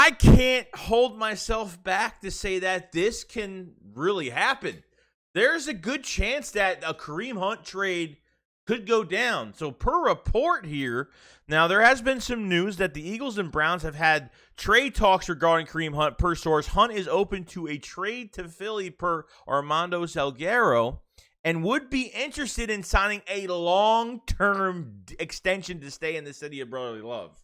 I can't hold myself back to say that this can really happen. There's a good chance that a Kareem Hunt trade could go down. So per report here, now there has been some news that the Eagles and Browns have had trade talks regarding Kareem Hunt. Per source, Hunt is open to a trade to Philly per Armando Salguero and would be interested in signing a long-term extension to stay in the city of brotherly love.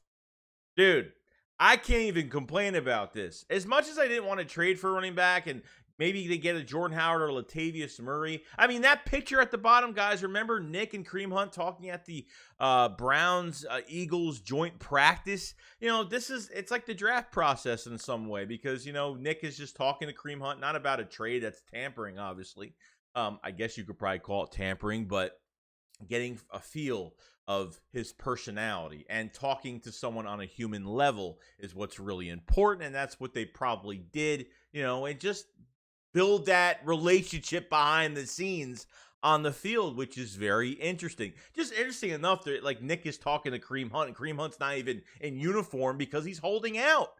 Dude, I can't even complain about this. As much as I didn't want to trade for a running back and maybe they get a Jordan Howard or Latavius Murray. I mean, that picture at the bottom, guys, remember Nick and Kareem Hunt talking at the Browns-Eagles joint practice? You know, it's like the draft process in some way because, you know, Nick is just talking to Kareem Hunt, not about a trade. That's tampering, obviously. I guess you could probably call it tampering, but getting a feel of his personality and talking to someone on a human level is what's really important, and that's what they probably did, you know, and just build that relationship behind the scenes on the field, which is very interesting. Just interesting enough that, like, Nick is talking to Kareem Hunt, and Kareem Hunt's not even in uniform because he's holding out.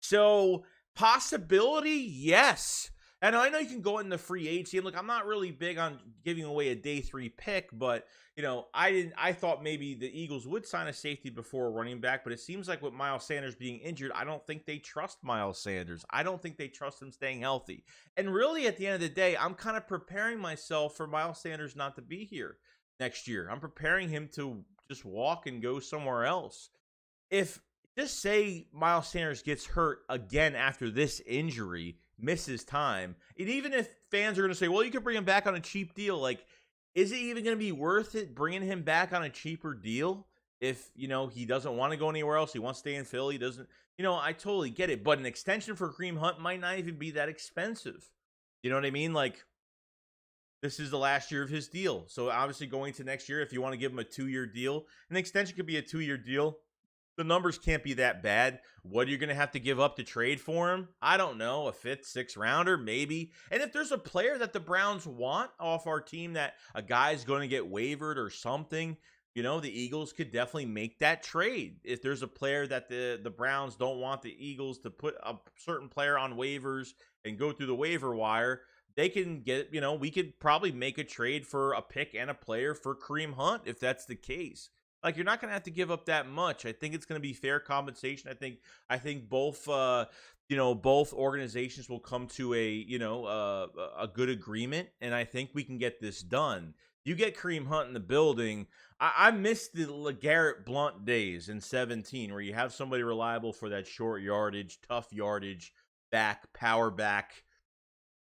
So, possibility, yes. And I know you can go in the free agency. Look, I'm not really big on giving away a day 3 pick, but you know, I thought maybe the Eagles would sign a safety before a running back, but it seems like with Miles Sanders being injured, I don't think they trust Miles Sanders. I don't think they trust him staying healthy. And really, at the end of the day, I'm kind of preparing myself for Miles Sanders not to be here next year. I'm preparing him to just walk and go somewhere else. If just say Miles Sanders gets hurt again after this injury, misses time, and even if fans are going to say, well, you could bring him back on a cheap deal, like, is it even going to be worth it bringing him back on a cheaper deal if, you know, he doesn't want to go anywhere else? He wants to stay in Philly. He doesn't, you know, I totally get it. But an extension for Kareem Hunt might not even be that expensive. You know what I mean? Like, this is the last year of his deal. So obviously going to next year, if you want to give him a 2-year deal, an extension could be a 2-year deal. The numbers can't be that bad. What are you going to have to give up to trade for him? I don't know. A 5th, 6th rounder, maybe. And if there's a player that the Browns want off our team that a guy's going to get wavered or something, you know, the Eagles could definitely make that trade. If there's a player that the Browns don't want the Eagles to put a certain player on waivers and go through the waiver wire, they can get, you know, we could probably make a trade for a pick and a player for Kareem Hunt if that's the case. Like, you're not going to have to give up that much. I think it's going to be fair compensation. I think both, you know, both organizations will come to a good agreement, and I think we can get this done. You get Kareem Hunt in the building. I miss the LeGarrette Blount days in 2017 where you have somebody reliable for that short yardage, tough yardage, power back,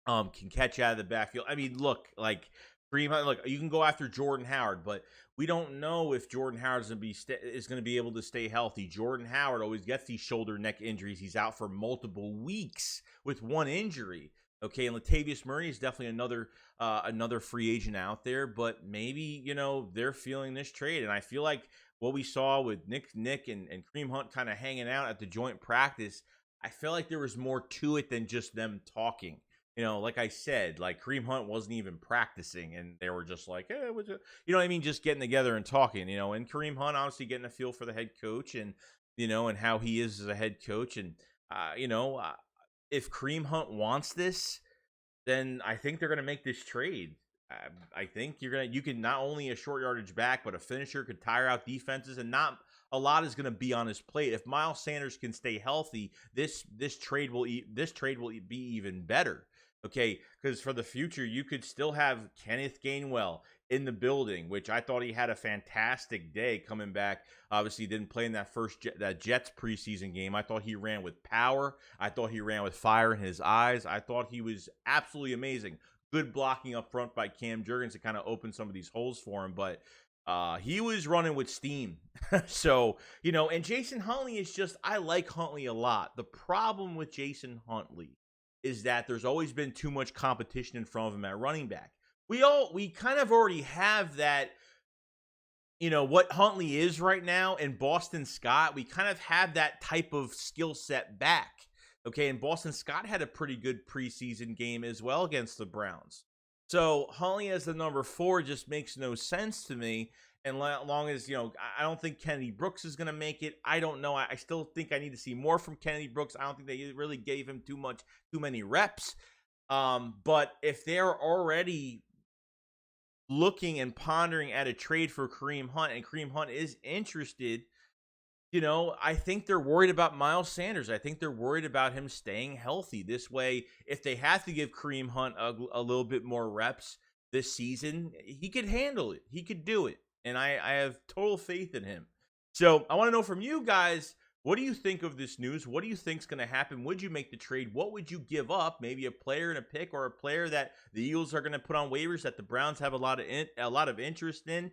can catch out of the backfield. I mean, look, like, Kareem Hunt, look, you can go after Jordan Howard, but we don't know if Jordan Howard is going to be able to stay healthy. Jordan Howard always gets these shoulder neck injuries. He's out for multiple weeks with one injury. Okay, and Latavius Murray is definitely another free agent out there, but maybe, you know, they're feeling this trade. And I feel like what we saw with Nick and Kareem Hunt kind of hanging out at the joint practice, I feel like there was more to it than just them talking. You know, like I said, like, Kareem Hunt wasn't even practicing, and they were just like, you know what I mean, just getting together and talking, you know, and Kareem Hunt obviously getting a feel for the head coach and, you know, and how he is as a head coach. And, you know, if Kareem Hunt wants this, then I think they're going to make this trade. I think you can not only a short yardage back, but a finisher could tire out defenses, and not a lot is going to be on his plate. If Miles Sanders can stay healthy, this trade will be even better. Okay, because for the future, you could still have Kenneth Gainwell in the building, which I thought he had a fantastic day coming back. Obviously, he didn't play in that Jets preseason game. I thought he ran with power. I thought he ran with fire in his eyes. I thought he was absolutely amazing. Good blocking up front by Cam Jurgens to kind of open some of these holes for him, but he was running with steam. So, you know, and Jason Huntley is just, I like Huntley a lot. The problem with Jason Huntley is that there's always been too much competition in front of him at running back. We kind of already have that, you know, what Huntley is right now, and Boston Scott, we kind of have that type of skill set back. Okay, and Boston Scott had a pretty good preseason game as well against the Browns. So Huntley as the number 4 just makes no sense to me. And long as, I don't think Kennedy Brooks is going to make it. I don't know. I still think I need to see more from Kennedy Brooks. I don't think they really gave him too many reps. But if they're already looking and pondering at a trade for Kareem Hunt, and Kareem Hunt is interested, I think they're worried about Miles Sanders. I think they're worried about him staying healthy. This way, if they have to give Kareem Hunt a little bit more reps this season, he could handle it. He could do it. And I have total faith in him. So I want to know from you guys, what do you think of this news? What do you think is going to happen? Would you make the trade? What would you give up? Maybe a player and a pick, or a player that the Eagles are going to put on waivers that the Browns have a lot of interest in.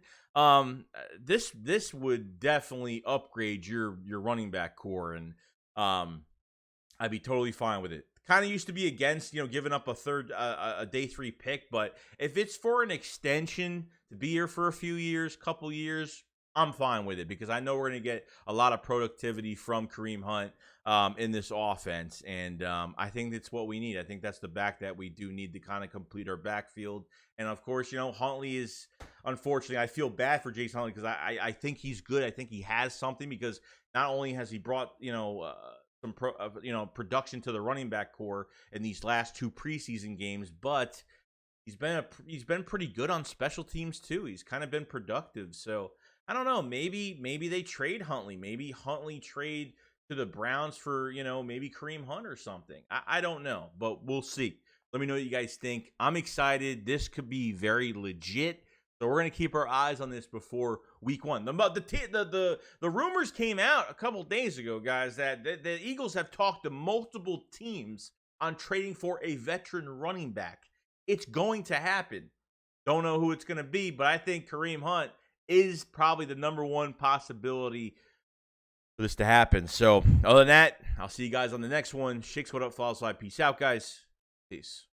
This would definitely upgrade your running back core, and I'd be totally fine with it. Kind of used to be against, giving up a day 3 pick, but if it's for an extension to be here for a few years, couple years, I'm fine with it, because I know we're going to get a lot of productivity from Kareem Hunt in this offense, and I think that's what we need. I think that's the back that we do need to kind of complete our backfield. And of course, Huntley is, unfortunately, I feel bad for Jason Huntley, because I think he's good. I think he has something, because not only has he brought some production to the running back core in these last 2 preseason games, but he's been pretty good on special teams too. He's kind of been productive. So I don't know. Maybe they trade Huntley. Maybe Huntley trade to the Browns for, maybe Kareem Hunt or something. I don't know, but we'll see. Let me know what you guys think. I'm excited. This could be very legit. So we're going to keep our eyes on this before week 1. The rumors came out a couple days ago, guys, that the Eagles have talked to multiple teams on trading for a veteran running back. It's going to happen. Don't know who it's going to be, but I think Kareem Hunt is probably the number 1 possibility for this to happen. So other than that, I'll see you guys on the next one. SHAKESQUAD up, follow, slide. Peace out, guys. Peace.